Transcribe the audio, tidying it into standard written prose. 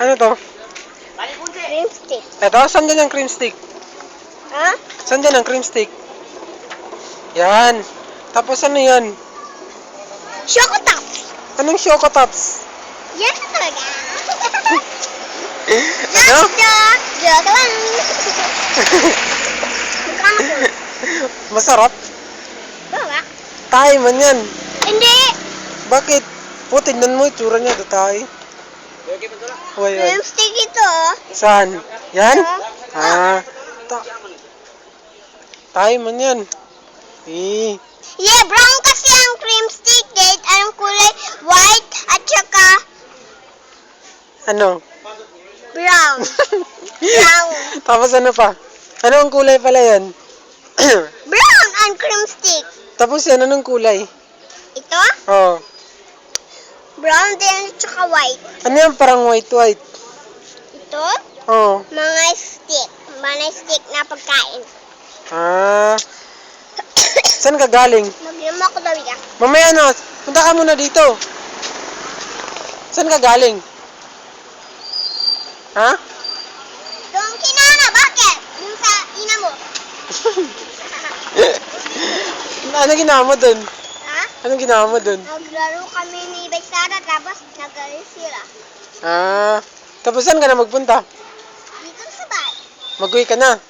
Ano to? Cream stick. Ito, saan dyan ang cream stick? Ha? Saan dyan ang cream stick? Yan. Tapos ano yan? Choco Tops. Anong Choco Tops? Yan na talaga. Ano? Joke lang. Magkano po? Masarap? Bawa? Tayo man yan. Hindi. Bakit? O, tignan mo itsura niya. Ito tayo. Uy, uy. Cream stick ito. Saan? Yan? Ito. Ah. Tayo man yan. Eh. Yeah, brown kasi ang cream stick. Date, anong kulay? White at saka Ano? brown. Brown. Tapos ano pa? Ano ang kulay pala yan? Brown ang cream stick. Tapos yan, anong kulay? Ito? Oh. Brown din at saka white. Ano yan? Parang white-white. Ito? Oh. Mga stick. Mga stick na pagkain. Ah. Saan ka galing? Mag-inom ako daw yan. Mamaya na. Punta ka muna dito. Saan ka galing? Ha? Doon kinana, bakit? Yung sa ina mo. Ano ginawa mo dun? Ha? Anong ginawa mo dun? Naglaro kami ni Baysara tapos nagalit sila. Ah. Tapos saan ka na magpunta? Dito sa bahay. Mag-uwi ka na.